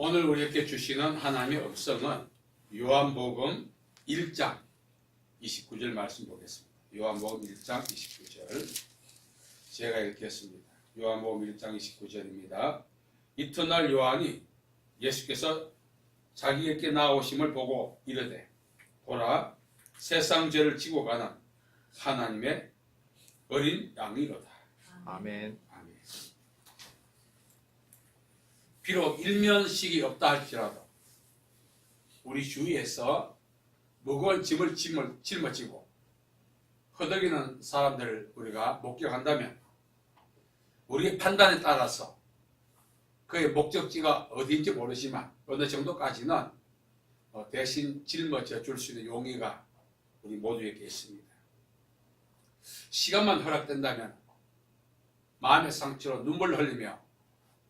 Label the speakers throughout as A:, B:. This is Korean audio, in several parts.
A: 오늘 우리에게 주시는 하나님의 음성은 요한복음 1장 29절 말씀 보겠습니다. 요한복음 1장 29절 제가 읽겠습니다. 요한복음 1장 29절입니다. 이튿날 요한이 예수께서 자기에게 나오심을 보고 이르되 보라 세상 죄를 지고 가는 하나님의 어린 양이로다.
B: 아멘.
A: 아멘. 비록 일면식이 없다 할지라도 우리 주위에서 무거운 짐을 짊어지고 허덕이는 사람들을 우리가 목격한다면 우리의 판단에 따라서 그의 목적지가 어디인지 모르지만 어느 정도까지는 대신 짊어져 줄 수 있는 용의가 우리 모두에게 있습니다. 시간만 허락된다면 마음의 상처로 눈물을 흘리며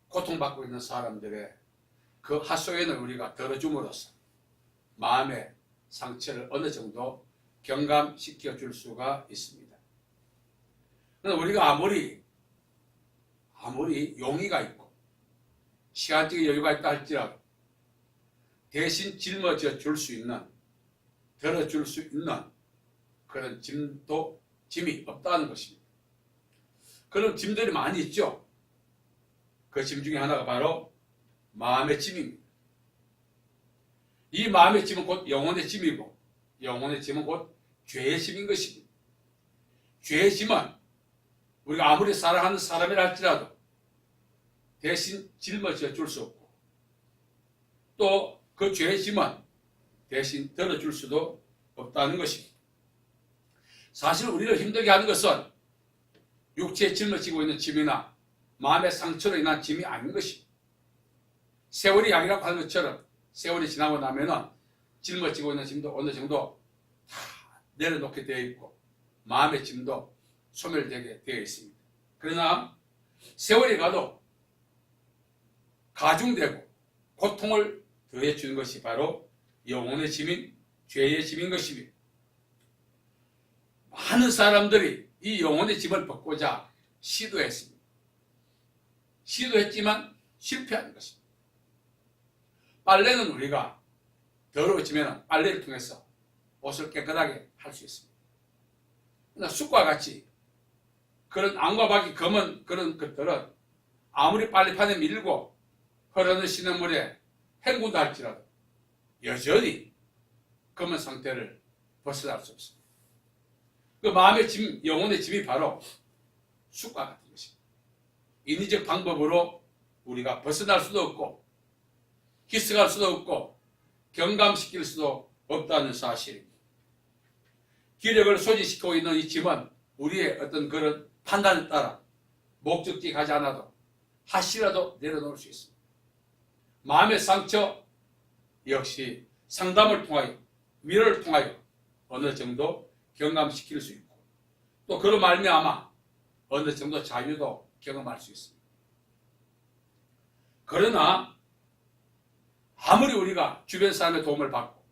A: 고통받고 있는 사람들의 그 하소연을 우리가 덜어줌으로써 마음의 상처를 어느 정도 경감시켜 줄 수가 있습니다. 그러나 우리가 아무리 용의가 있고 시간적인 여유가 있다 할지라도 대신 짊어져 줄 수 있는, 덜어줄 수 있는 그런 짐이 없다는 것입니다. 그런 짐들이 많이 있죠. 그 짐 중에 하나가 바로 마음의 짐입니다. 이 마음의 짐은 곧 영혼의 짐이고 영혼의 짐은 곧 죄의 짐인 것입니다. 죄의 짐은 우리가 아무리 사랑하는 사람이라 할지라도 대신 짊어져 줄 수 없고 또 그 죄의 짐은 대신 덜어줄 수도 없다는 것입니다. 사실 우리를 힘들게 하는 것은 육체에 짊어지고 있는 짐이나 마음의 상처로 인한 짐이 아닌 것입니다. 세월이 약이라고 하는 것처럼 세월이 지나고 나면은 짊어지고 있는 짐도 어느 정도 다 내려놓게 되어 있고 마음의 짐도 소멸되게 되어 있습니다. 그러나 세월이 가도 가중되고 고통을 더해 주는 것이 바로 영혼의 짐인 죄의 짐인 것입니다. 많은 사람들이 이 영혼의 짐을 벗고자 시도했습니다. 시도했지만 실패한 것입니다. 빨래는 우리가 더러워지면 빨래를 통해서 옷을 깨끗하게 할 수 있습니다. 그러나 숯과 같이 그런 앙과 박이 검은 그런 것들은 아무리 빨래판에 밀고 흐르는 시냇물에 헹군다 할지라도 여전히 검은 상태를 벗어날 수 없습니다. 그 마음의 짐, 영혼의 짐이 바로 숯과 같은 것입니다. 인위적 방법으로 우리가 벗어날 수도 없고 희석할 수도 없고 경감시킬 수도 없다는 사실입니다. 기력을 소진시키고 있는 이 짐은 우리의 어떤 그런 판단에 따라 목적지 가지 않아도 하시라도 내려놓을 수 있습니다. 마음의 상처 역시 상담을 통하여 위로를 통하여 어느 정도 경감시킬 수 있고 또 그로 말미암아 어느 정도 자유도 경험할 수 있습니다. 그러나 아무리 우리가 주변 사람의 도움을 받고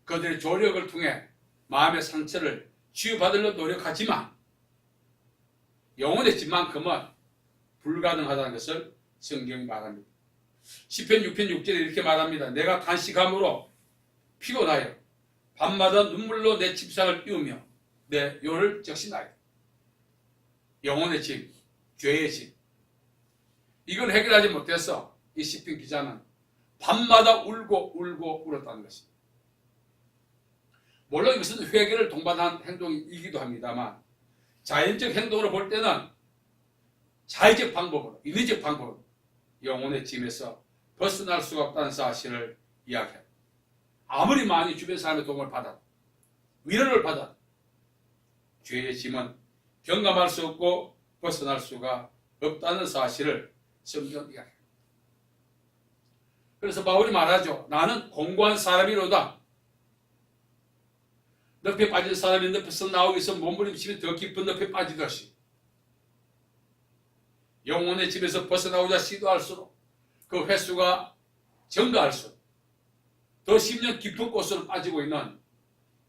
A: 그들의 조력을 통해 마음의 상처를 치유받으려 노력하지만 영혼의 짐만큼은 불가능하다는 것을 성경이 말합니다. 시편 6편 6절에 이렇게 말합니다. 내가 간식함으로 피곤하여 밤마다 눈물로 내 침상을 띄우며 내 요를 적신하여 영혼의 짐, 죄의 짐 이걸 해결하지 못해서 이 시편 기자는 밤마다 울고 울었다는 것입니다. 물론 이것은 회개를 동반한 행동이기도 합니다만 자연적 행동으로 볼 때는 자의적 방법으로, 인위적 방법으로 영혼의 짐에서 벗어날 수가 없다는 사실을 이야기합니다. 아무리 많이 주변 사람의 도움을 받아도 위로를 받아도 죄의 짐은 경감할 수 없고 벗어날 수가 없다는 사실을 성경은 이야기합니다. 그래서 바울이 말하죠. 나는 공고한 사람이로다. 늪에 빠진 사람이 늪에서 나오기 위해서 몸부림치면 더 깊은 늪에 빠지듯이 영혼의 집에서 벗어나오자 시도할수록 그 횟수가 증가할수록 더 10년 깊은 곳으로 빠지고 있는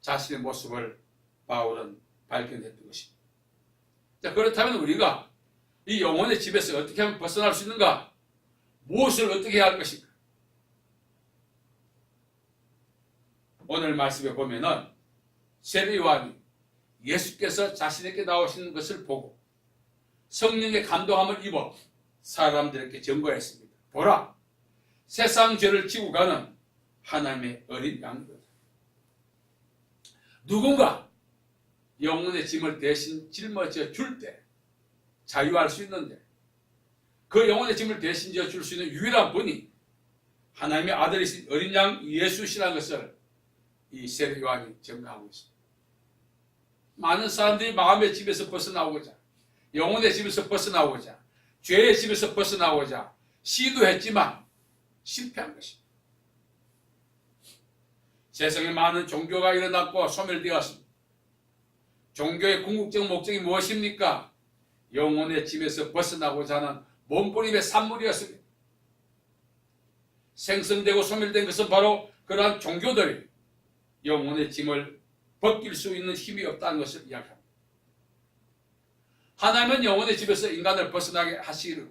A: 자신의 모습을 바울은 발견했던 것입니다. 자, 그렇다면 우리가 이 영혼의 집에서 어떻게 하면 벗어날 수 있는가? 무엇을 어떻게 해야 할 것인가? 오늘 말씀에 보면은 세례 요한이 예수께서 자신에게 나오시는 것을 보고 성령의 감동함을 입어 사람들에게 증거했습니다. 보라, 세상 죄를 지고 가는 하나님의 어린 양이다. 누군가 영혼의 짐을 대신 짊어져 줄 때 자유할 수 있는데, 그 영혼의 짐을 대신 져 줄 수 있는 유일한 분이 하나님의 아들이신 어린 양 예수시라는 것을 이 세례 요한이 증거하고 있습니다. 많은 사람들이 마음의 집에서 벗어나오고자, 영혼의 집에서 벗어나오고자, 죄의 집에서 벗어나오고자 시도했지만 실패한 것입니다. 세상에 많은 종교가 일어났고 소멸되었습니다. 종교의 궁극적 목적이 무엇입니까? 영혼의 짐에서 벗어나고자 하는 몸부림의 산물이었습니다. 생성되고 소멸된 것은 바로 그러한 종교들이 영혼의 짐을 벗길 수 있는 힘이 없다는 것을 이야기합니다. 하나님은 영혼의 집에서 인간을 벗어나게 하시기를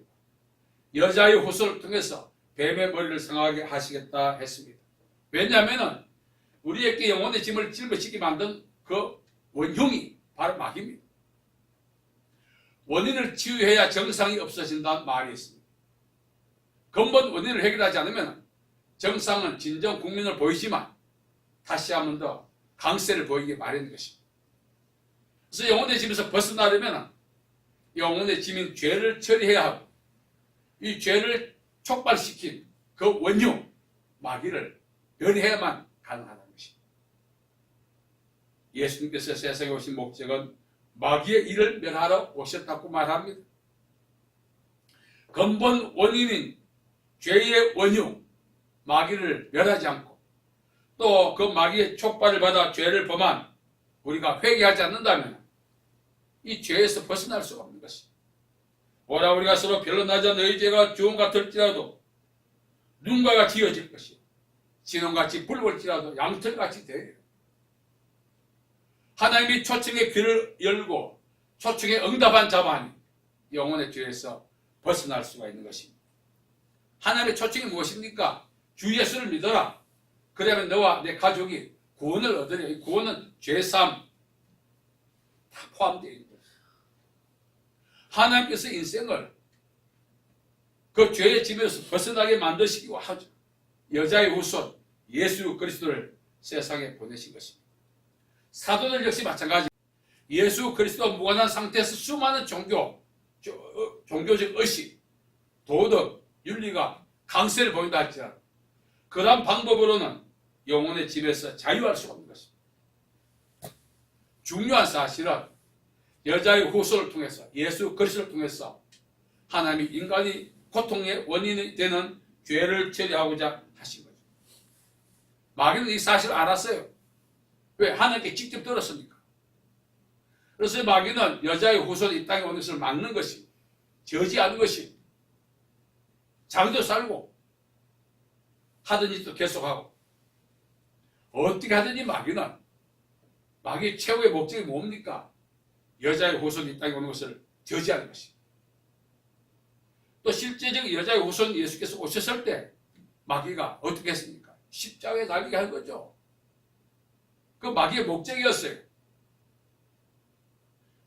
A: 여자의 호소를 통해서 뱀의 머리를 상하게 하시겠다 했습니다. 왜냐하면 우리에게 영혼의 짐을 짊어지게 만든 그 원흉이 바로 마귀입니다. 원인을 치유해야 정상이 없어진다는 말이 있습니다. 근본 원인을 해결하지 않으면 정상은 진정 국민을 보이지만 다시 한 번 더 강세를 보이게 마련인 것입니다. 그래서 영혼의 짐에서 벗어나려면 영혼의 짐인 죄를 처리해야 하고, 이 죄를 촉발시킨 그 원흉 마귀를 멸해야만 가능하다는 것입니다. 예수님께서 세상에 오신 목적은 마귀의 일을 멸하러 오셨다고 말합니다. 근본 원인인 죄의 원흉 마귀를 멸하지 않고 또 그 마귀의 촉발을 받아 죄를 범한 우리가 회개하지 않는다면 이 죄에서 벗어날 수가 없는 것입니다. 오라 우리가 서로 변론하자. 너희 죄가 주홍 같을지라도 눈과 같이 이어질 것이요 진홍같이 붉을지라도 양털같이 되리라. 하나님이 초청의 귀를 열고 초청에 응답한 자만이 영혼의 죄에서 벗어날 수가 있는 것입니다. 하나님의 초청이 무엇입니까? 주 예수를 믿어라. 그러면 너와 내 가족이 구원을 얻으려. 이 구원은 죄사함 다 포함되어 있는 것입니다. 하나님께서 인생을 그 죄의 짐에서 벗어나게 만드시기로 하죠. 여자의 후손 예수 그리스도를 세상에 보내신 것입니다. 사도들 역시 마찬가지. 예수 그리스도와 무관한 상태에서 수많은 종교적 의식, 도덕, 윤리가 강세를 보인다 할지라도 그러한 방법으로는 영혼의 짐에서 자유할 수가 없는 것입니다. 중요한 사실은 여자의 후손을 통해서 예수 그리스도를 통해서 하나님이 인간이 고통의 원인이 되는 죄를 처리하고자 하신 거죠. 마귀는 이 사실을 알았어요. 왜? 하나님께 직접 들었으니까. 그래서 마귀는 여자의 후손이 이 땅에 오는 것을 막는 것이, 저지하는 것이, 자기도 살고 하던 짓도 계속하고, 어떻게 하든지 마귀의 최후의 목적이 뭡니까? 여자의 후손이 이 땅에 오는 것을 저지하는 것입니다. 또 실제적인 여자의 후손 예수께서 오셨을 때 마귀가 어떻게 했습니까? 십자가에 달리게 한 거죠. 그 마귀의 목적이었어요.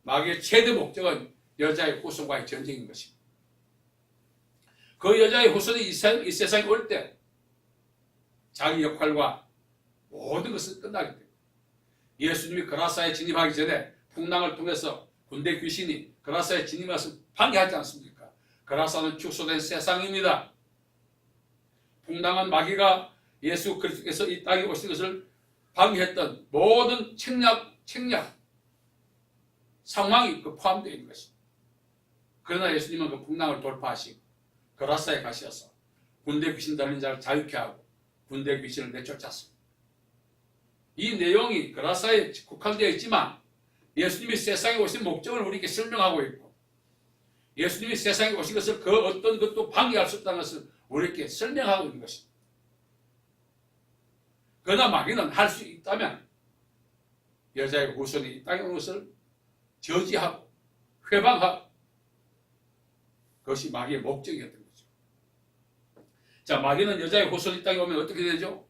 A: 마귀의 최대 목적은 여자의 후손과의 전쟁인 것입니다. 그 여자의 후손이 이 세상에 올 때 자기 역할과 모든 것은 끝나게 됩니다. 예수님이 그라사에 진입하기 전에 풍랑을 통해서 군대 귀신이 그라사에 진입해서 방해하지 않습니까? 그라사는 축소된 세상입니다. 풍랑한 마귀가 예수 그리스도께서 이 땅에 오신 것을 방해했던 모든 책략 상황이 포함되어 있는 것입니다. 그러나 예수님은 그 풍랑을 돌파하시고 그라사에 가셔서 군대 귀신 달린 자를 자유케 하고 군대 귀신을 내쫓았습니다. 이 내용이 그라사에 국한되어 있지만 예수님이 세상에 오신 목적을 우리에게 설명하고 있고 예수님이 세상에 오신 것을 그 어떤 것도 방해할 수 없다는 것을 우리에게 설명하고 있는 것입니다. 그러나 마귀는 할 수 있다면 여자의 후손이 이 땅에 온 것을 저지하고 회방하고 그것이 마귀의 목적이었던 거죠. 자, 마귀는 여자의 후손이 땅에 오면 어떻게 되죠?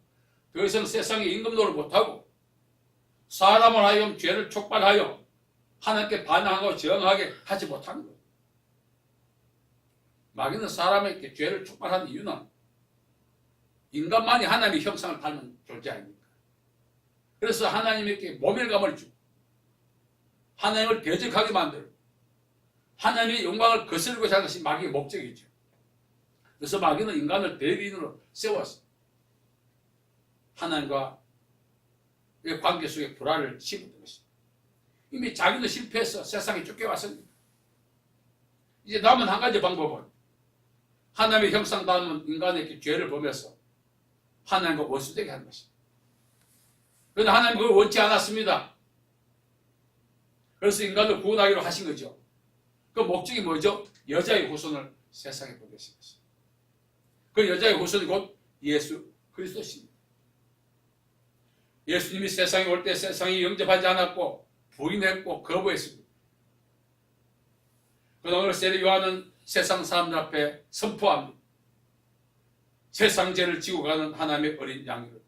A: 더 이상 세상에 임금노를 못하고 사람을 하여금 죄를 촉발하여 하나님께 반항하고 저항하게 하지 못하는 거예요. 마귀는 사람에게 죄를 촉발하는 이유는 인간만이 하나님의 형상을 닮은 존재 아닙니까? 그래서 하나님에게 모멸감을 주고 하나님을 대적하게 만들고 하나님의 영광을 거스르고자 하는 것이 마귀의 목적이죠. 그래서 마귀는 인간을 대리인으로 세웠어요. 하나님과의 관계 속에 불화를 심었던 것입니다. 이미 자기는 실패해서 세상에 쫓겨왔습니다. 이제 남은 한 가지 방법은 하나님의 형상 닮은 인간에게 죄를 범해서 하나님과 원수되게 하는 것입니다. 그런데 하나님은 그걸 원치 않았습니다. 그래서 인간을 구원하기로 하신 거죠. 그 목적이 뭐죠? 여자의 후손을 세상에 보내신 것입니다. 그 여자의 후손이 곧 예수 그리스도십니다. 예수님이 세상에 올 때 세상이 영접하지 않았고 부인했고 거부했습니다. 그러나 오늘 세례 요한은 세상 사람들 앞에 선포합니다. 세상 죄를 지고 가는 하나님의 어린 양이로.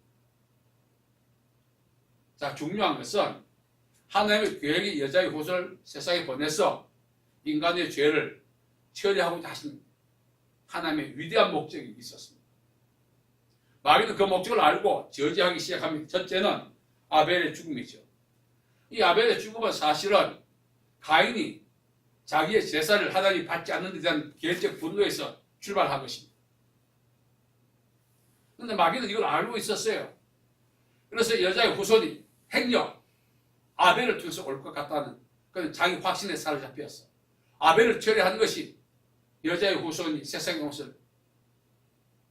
A: 자, 중요한 것은 하나님의 계획이 여자의 후손을 세상에 보내서 인간의 죄를 처리하고자 하신 하나님의 위대한 목적이 있었습니다. 마귀는 그 목적을 알고 저지하기 시작합니다. 첫째는 아벨의 죽음이죠. 이 아벨의 죽음은 사실은 가인이 자기의 제사를 하나님이 받지 않는 데 대한 개인적 분노에서 출발한 것입니다. 그런데 마귀는 이걸 알고 있었어요. 그래서 여자의 후손이 행여 아벨을 통해서 올 것 같다는 그런 자기 확신에 사로잡혔어. 아벨을 처리하는 것이 여자의 후손이 세상의 것을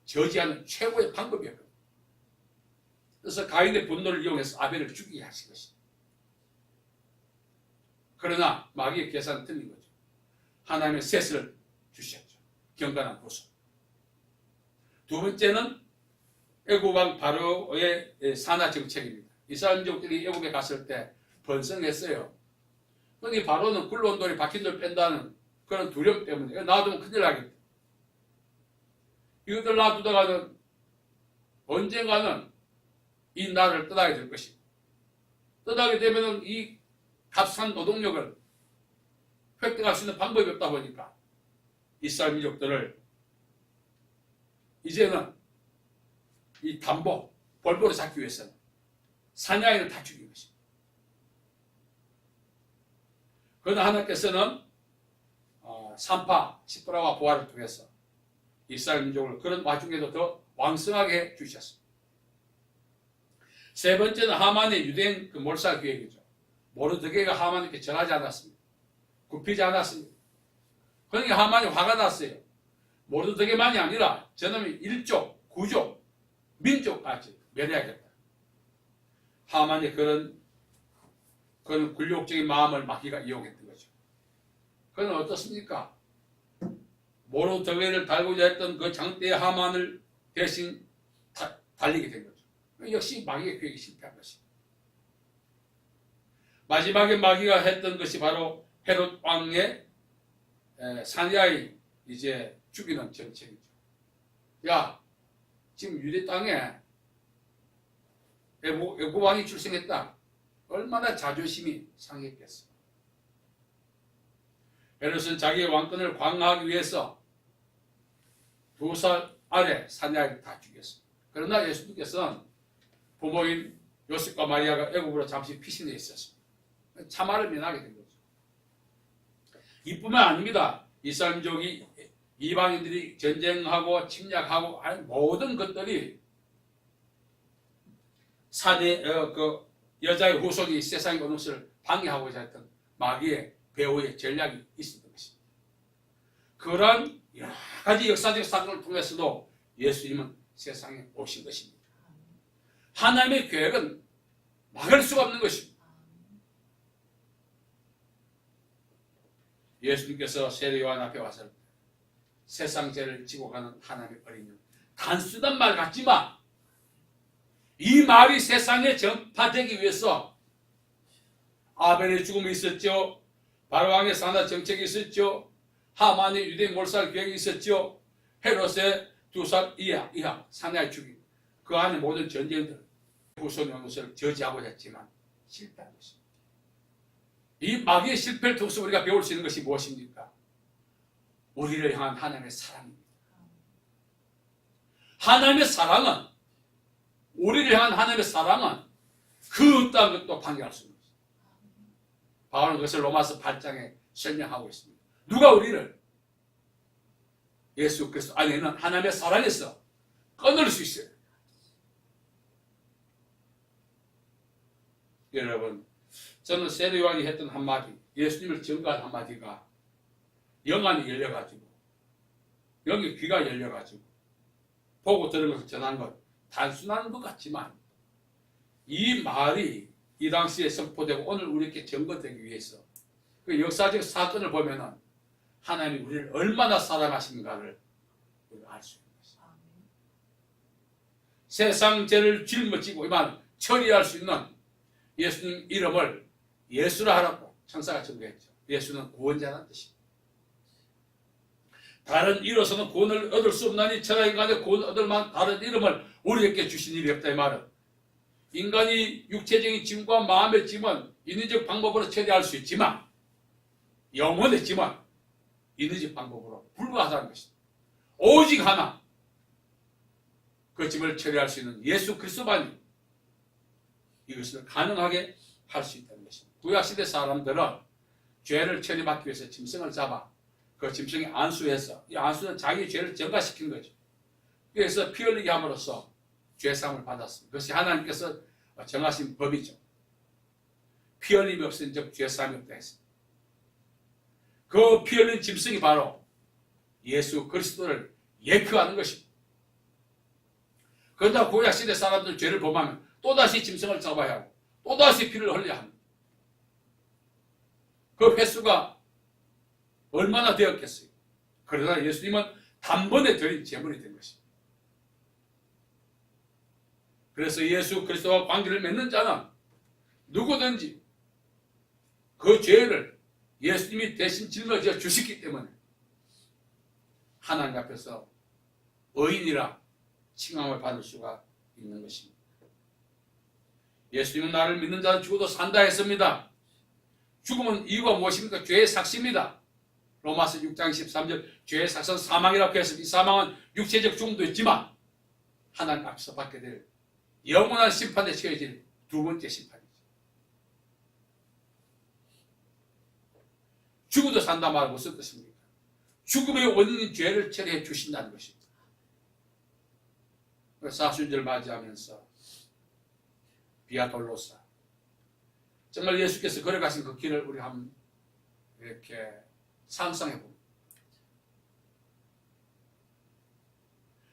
A: 저지하는 최고의 방법이었거든요. 그래서 가인의 분노를 이용해서 아벨을 죽이게 하신 것입니다. 그러나 마귀의 계산은 틀린 거죠. 하나님의 셋을 주셨죠. 경건한 후손. 두 번째는 애굽왕 바로의 산하 정책입니다. 이스라엘민족들이 애굽에 갔을 때 번성했어요. 그런데 바로는 굴러온 돌이 박힌 돌 뺀다는 그런 두려움 때문에 놔두면 큰일 나겠다. 이것들 놔두다가는 언젠가는 이 나라를 떠나게 될 것이고 떠나게 되면 이 값싼 노동력을 획득할 수 있는 방법이 없다 보니까 이스라엘 민족들을 이제는 이 담보, 볼보를 잡기 위해서는 사냥이를 다 죽인 것입니다. 그러나 하나님께서는 산파, 시브라와 보아를 통해서 이스라엘 민족을 그런 와중에도 더 왕성하게 해 주셨습니다. 세 번째는 하만의 유대인 그 몰살 계획이죠. 모르드게가 하만에게 전하지 않았습니다. 굽히지 않았습니다. 그러니까 하만이 화가 났어요. 모르드게만이 아니라 저놈이 일족, 구족, 민족까지 멸해야겠다. 하만의 그런 굴욕적인 마음을 마귀가 이용했던 거죠. 그는 어떻습니까? 모르드게를 달고자 했던 그 장대의 하만을 대신 달리게 된 거죠. 역시 마귀의 계획이 실패한 것입니다. 마지막에 마귀가 했던 것이 바로 헤롯 왕의 사냐이 이제 죽이는 정책이죠. 야, 지금 유대 땅에 애굽 왕이 출생했다. 얼마나 자존심이 상했겠어. 헤롯은 자기의 왕권을 강화하기 위해서 2살 아래 사냐이를 다 죽였습니다. 그러나 예수님께서는 부모인 요셉과 마리아가 애굽으로 잠시 피신해 있었습니다. 참화를 면하게 된 거죠. 이뿐만 아닙니다. 이스라엘 민족이 이방인들이 전쟁하고 침략하고 하는 모든 것들이 그 여자의 후손이 세상에 오는 것을 방해하고자 했던 마귀의 배후의 전략이 있었던 것입니다. 그런 여러 가지 역사적 사건을 통해서도 예수님은 세상에 오신 것입니다. 하나님의 계획은 막을 수가 없는 것입니다. 예수님께서 세례 요한 앞에 와서 세상 죄를 지고 가는 하나님의 어린 양, 단순한 말 같지만 이 말이 세상에 전파되기 위해서 아벨의 죽음이 있었죠. 바로왕의 산하 정책이 있었죠. 하만의 유대인 몰살 계획이 있었죠. 헤롯의 두산 이하 사내의 주기 그 안에 모든 전쟁들 후손의 것을 저지하고자 했지만 실패한 것입니다. 이 마귀의 실패를 통해서 우리가 배울 수 있는 것이 무엇입니까? 우리를 향한 하나님의 사랑입니다. 하나님의 사랑은 우리를 향한 하나님의 사랑은 그 어떠한 것도 판결할 수 있는 것입니다. 바울은 그것을 로마서 8장에 설명하고 있습니다. 누가 우리를 예수 그리스도 안에 있는 하나님의 사랑에서 끊을 수 있어요. 여러분, 저는 세례 요한이 했던 한마디, 예수님을 증거한 한마디가 영안이 열려가지고 영의 귀가 열려가지고 보고 들은 것을 전한 것 단순한 것 같지만 이 말이 이 당시에 선포되고 오늘 우리에게 증거되기 위해서 그 역사적 사건을 보면은 하나님이 우리를 얼마나 사랑하시는가를 우리가 알 수 있는 것입니다. 세상 죄를 짊어지고 이만 처리할 수 있는 예수님 이름을 예수라 하라고 천사가 증거했죠. 예수는 구원자라는 뜻입니다. 다른 이로서는 구원을 얻을 수 없나니 천하 인간의 구원을 얻을 만한 다른 이름을 우리에게 주신 일이 없다 이 말은 인간이 육체적인 짐과 마음의 짐은 인위적 방법으로 처리할 수 있지만 영혼의 짐은 인위적 방법으로 불가하다는 것입니다. 오직 하나 그 짐을 처리할 수 있는 예수 그리스도만이 이것을 가능하게 할 수 있다는 것입니다. 구약시대 사람들은 죄를 처리받기 위해서 짐승을 잡아 그 짐승이 안수해서 이 안수는 자기 죄를 전가시킨 거죠. 그래서 피 흘리게 함으로써 죄사함을 받았습니다. 그것이 하나님께서 정하신 법이죠. 피 흘림이 없은 즉 죄사함이 없다 했습니다. 그 피 흘린 짐승이 바로 예수 그리스도를 예표하는 것입니다. 그러다 구약시대 사람들 죄를 범하면 또다시 짐승을 잡아야 하고 또다시 피를 흘려야 합니다. 그 횟수가 얼마나 되었겠어요. 그러나 예수님은 단번에 드린 제물이 된 것입니다. 그래서 예수 그리스도와 관계를 맺는 자는 누구든지 그 죄를 예수님이 대신 짊어져 주시기 때문에 하나님 앞에서 의인이라 칭함을 받을 수가 있는 것입니다. 예수님은 나를 믿는 자는 죽어도 산다 했습니다. 죽음은 이유가 무엇입니까? 죄의 삭시입니다. 로마서 6장 13절 죄의 삭은 사망이라고 했습니다. 이 사망은 육체적 죽음도 있지만 하나님 앞에서 받게 될 영원한 심판에 처해질 두 번째 심판이죠. 죽어도 산다 말은 무슨 뜻입니까? 죽음의 원인인 죄를 처리해 주신다는 것입니다. 사순절 맞이하면서 비아돌로사 정말 예수께서 걸어가신 그 길을 우리 한번 이렇게 상상해 봅니다.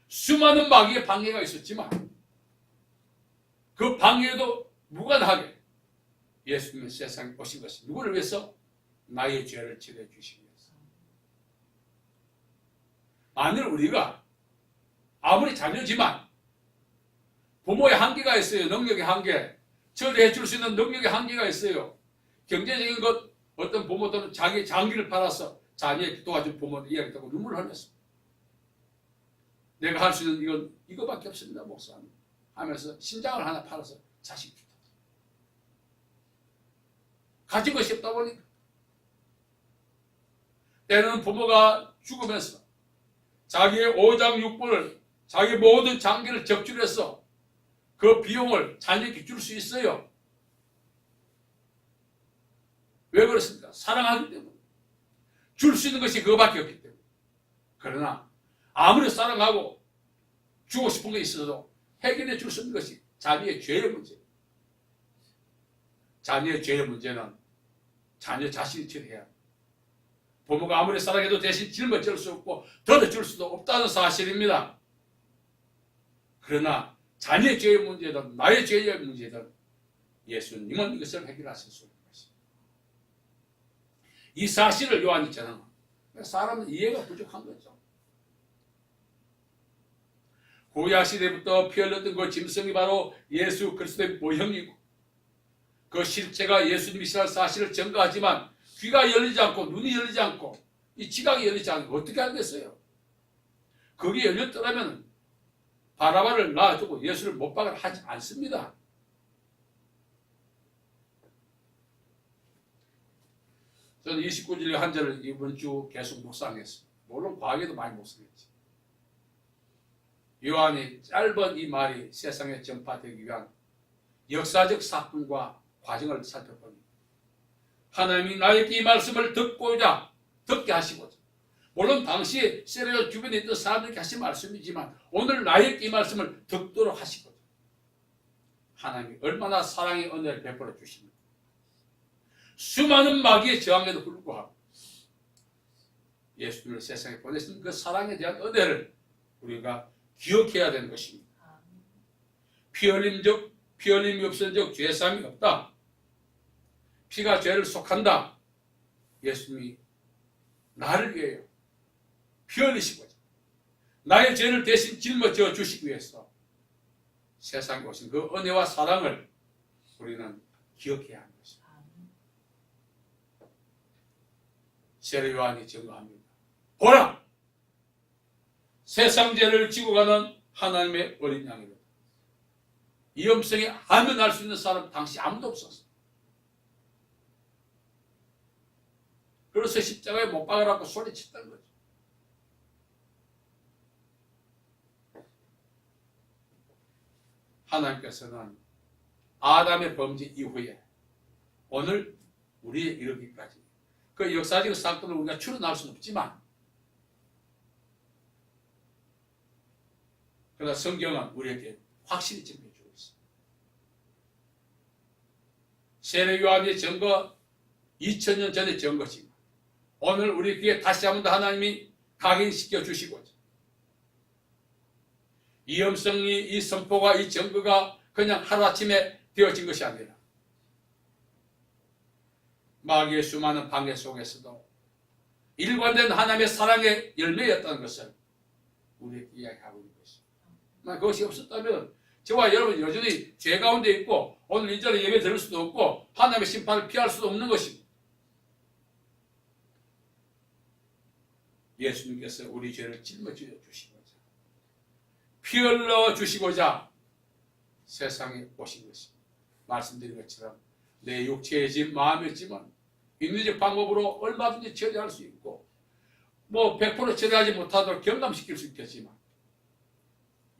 A: 수많은 마귀의 방해가 있었지만 그 방해도 무관하게 예수님은 세상에 오신 것이 누구를 위해서? 나의 죄를 치료해 주시기 위해서. 만일 우리가 아무리 자녀지만 부모의 한계가 있어요. 능력의 한계. 처리해 줄 수 있는 능력의 한계가 있어요. 경제적인 것 어떤 부모들은 자기 장기를 팔아서 자녀에게 도와준 부모들 이야기하고 눈물을 흘렸습니다. 내가 할 수 있는 이거밖에 없습니다, 목사님. 하면서 신장을 하나 팔아서 자식 주다. 가진 것이 없다 보니까. 때는 부모가 죽으면서 자기의 오장육부를 자기 모든 장기를 적출해서 그 비용을 자녀에게 줄 수 있어요. 왜 그렇습니까? 사랑하기 때문에. 줄 수 있는 것이 그거밖에 없기 때문에. 그러나 아무리 사랑하고 주고 싶은 게 있어도 해결해 줄 수 있는 것이 자녀의 죄의 문제. 자녀의 죄의 문제는 자녀 자신이 처리해야 합니다. 부모가 아무리 사랑해도 대신 짊어질 수 없고 덜어줄 수도 없다는 사실입니다. 그러나 자녀의 죄의 문제든 나의 죄의 문제든 예수님은 이것을 해결하실 수 있는 것입니다. 이 사실을 요한이 전하는 사람은 이해가 부족한 거죠. 구약 시대부터 피 흘렸던 그 짐승이 바로 예수 그리스도의 모형이고 그 실체가 예수님이시라는 사실을 증거하지만 귀가 열리지 않고 눈이 열리지 않고 이 지각이 열리지 않고 어떻게 알겠어요? 그게 열렸더라면 바라바를 놔두고 예수를 못 박으라 하지 않습니다. 저는 29절 한 절을 이번 주 계속 묵상했습니다. 물론 과거에도 많이 묵상했지. 요한이 짧은 이 말이 세상에 전파되기 위한 역사적 사건과 과정을 살펴봅니다. 하나님이 나에게 이 말씀을 듣게 하시고자, 물론 당시에 세례요 주변에 있던 사람들에게 하신 말씀이지만 오늘 나에게 이 말씀을 듣도록 하시고자 하나님이 얼마나 사랑의 은혜를 베풀어 주십니까? 수많은 마귀의 저항에도 불구하고 예수님을 세상에 보내신 그 사랑에 대한 은혜를 우리가 기억해야 되는 것입니다. 피 흘림이 없은 적 죄사함이 없다. 피가 죄를 속한다. 예수님이 나를 위하여 피 흘리시고자 나의 죄를 대신 짊어져 주시기 위해서 세상에 오신 그 은혜와 사랑을 우리는 기억해야 하는 것입니다. 세례 요한이 증거합니다. 보라! 세상 죄를 지고 가는 하나님의 어린 양이다. 이 음성에 아멘할 수 있는 사람 당시 아무도 없었어. 그래서 십자가에 못 박으라고 소리쳤다는 거죠. 하나님께서는 아담의 범죄 이후에 오늘 우리에 이르기까지 그 역사적 사건을 우리가 추론할 수는 없지만 그러나 성경은 우리에게 확실히 증거해주고 있습니다. 세례 요한의 증거 2000년 전에 증거지만 오늘 우리 귀에 다시 한번 더 하나님이 각인시켜 주시고자 이 음성이, 이 선포가, 이 증거가 그냥 하루아침에 되어진 것이 아니라 마귀의 수많은 방해 속에서도 일관된 하나님의 사랑의 열매였다는 것을 우리에게 이야기하고 있는 것입니다. 그것이 없었다면 저와 여러분 여전히 죄 가운데 있고 오늘 이 자리에 예배 드릴 수도 없고 하나님의 심판을 피할 수도 없는 것입니다. 예수님께서 우리 죄를 짊어져 주시고자 피 흘러 주시고자 세상에 오신 것입니다. 말씀드린 것처럼 내 육체의 짐, 마음의 짐은 인위적 방법으로 얼마든지 처리할 수 있고 100% 처리하지 못하도록 경감시킬 수 있겠지만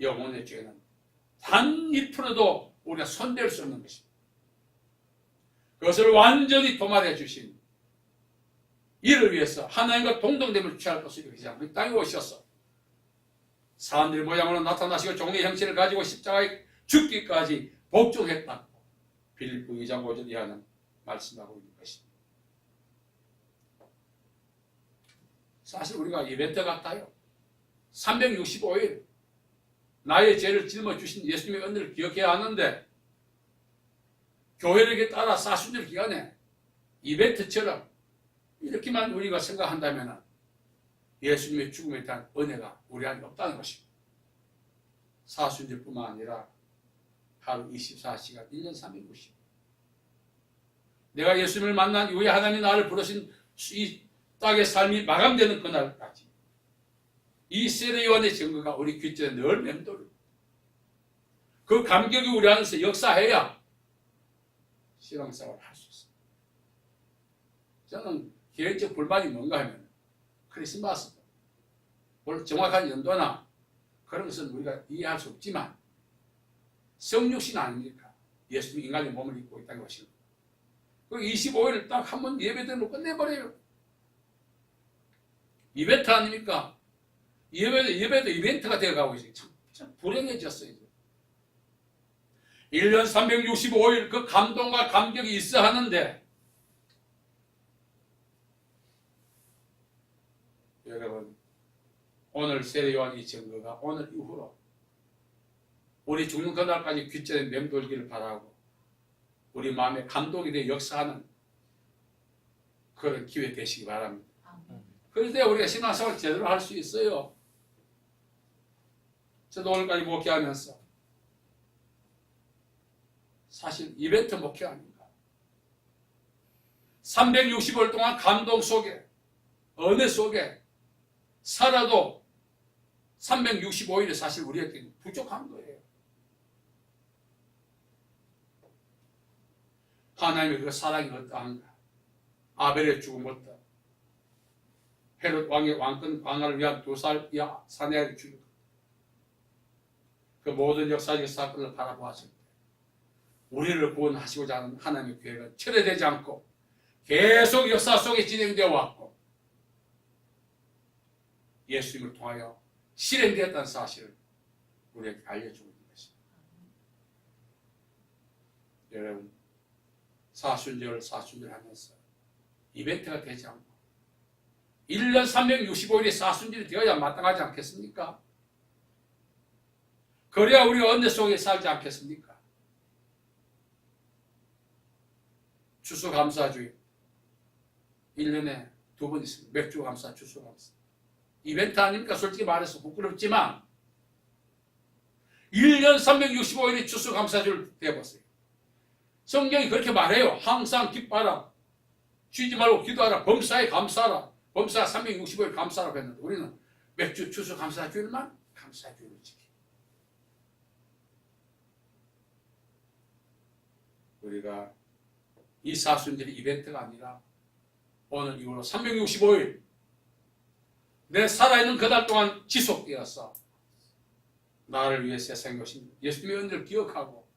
A: 영혼의 죄는 단 1%도 우리가 손댈 수 없는 것입니다. 그것을 완전히 도말해 주신 이를 위해서 하나님과 동등됨을 취할 것을 이렇게 우리 땅에 오셔서 사람들의 모양으로 나타나시고 종의 형체를 가지고 십자가에 죽기까지 복종했다고 빌립보 2장 5절 이하는 말씀하고 있는 것입니다. 사실 우리가 이벤트 같아요. 365일 나의 죄를 짊어주신 예수님의 은혜를 기억해야 하는데 교회를 따라 사순절 기간에 이벤트처럼 이렇게만 우리가 생각한다면 예수님의 죽음에 대한 은혜가 우리 안에 없다는 것입니다. 사순절뿐만 아니라 하루 24시간 1년 360일 내가 예수님을 만난 이후에 하나님이 나를 부르신 이 땅의 삶이 마감되는 그날까지 이 세례 요한의 증거가 우리 귓줄에 늘 맴돌고 그 감격이 우리 안에서 역사해야 신앙생활을 할 수 있습니다. 저는 개인적 불만이 뭔가 하면 크리스마스 물론 정확한 연도나 그런 것은 우리가 이해할 수 없지만 성육신 아닙니까? 예수님이 인간의 몸을 입고 있다는 것입니다. 그 25일 딱 한 번 예배드리면 끝내버려요. 이벤트 아닙니까? 예배도 이벤트가 되어가고 있어요. 참 불행해졌어요. 1년 365일 그 감동과 감격이 있어 하는데 여러분 오늘 세례 요한의 증거가 오늘 이후로 우리 죽는 그날까지 귓전에 맴돌기를 바라고 우리 마음에 감동이 되어 역사하는 그런 기회 되시기 바랍니다. 그래서 우리가 신앙생활 제대로 할 수 있어요. 저도 오늘까지 목회하면서 사실 이벤트 목회 아닌가. 360일 동안 감동 속에 은혜 속에 살아도 365일이 사실 우리에게 부족한 거예요. 하나님의 그 사랑이 어떠한가? 아벨의 죽음 어떠? 헤롯 왕의 왕권 강화를 위한 2살 이하 사내아를 죽인 것. 그 모든 역사적 사건을 바라보았을 때 우리를 구원하시고자 하는 하나님의 계획은 철회되지 않고 계속 역사 속에 진행되어 왔고 예수님을 통하여 실행되었다는 사실을 우리에게 알려주고 있는 것입니다. 여러분, 사순절 하면서 이벤트가 되지 않고 1년 365일이 사순절이 되어야 마땅하지 않겠습니까? 그래야 우리가 은혜 속에 살지 않겠습니까? 추수감사주의 1년에 2번 있습니다. 맥주감사, 추수감사. 이벤트 아닙니까? 솔직히 말해서 부끄럽지만 1년 365일이 추수감사주를 되어봤어요. 성경이 그렇게 말해요. 항상 기뻐하라. 쉬지 말고 기도하라. 범사에 감사하라. 범사 365일 감사라고 했는데 우리는 맥주 추수감사주일만 감사주일을 지킵니다. 우리가 이 사순절이 이벤트가 아니라 오늘 이후로 365일 내 살아있는 그달 동안 지속되어서 나를 위해 세상에 오신 예수님의 은혜를 기억하고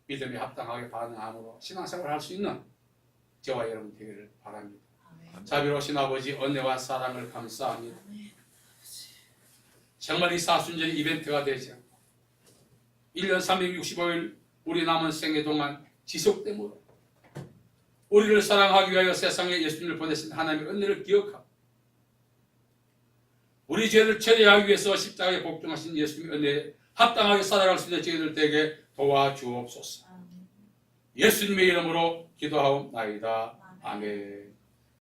A: 믿음에 합당하게 반응함으로 신앙생활을 할 수 있는 저와 여러분 되기를 바랍니다. 자비로우신 아버지 은혜와 사랑을 감사합니다. 정말 이 사순절이 이벤트가 되지 않고 1년 365일 우리 남은 생애 동안 지속됨으로 우리를 사랑하기 위하여 세상에 예수님을 보내신 하나님의 은혜를 기억하고 우리 죄를 처리하기 위해서 십자가에 복종하신 예수님의 은혜에 합당하게 살아갈 수 있는 저희들 되게 도와주옵소서. 예수님의 이름으로 기도하옵나이다. 아멘.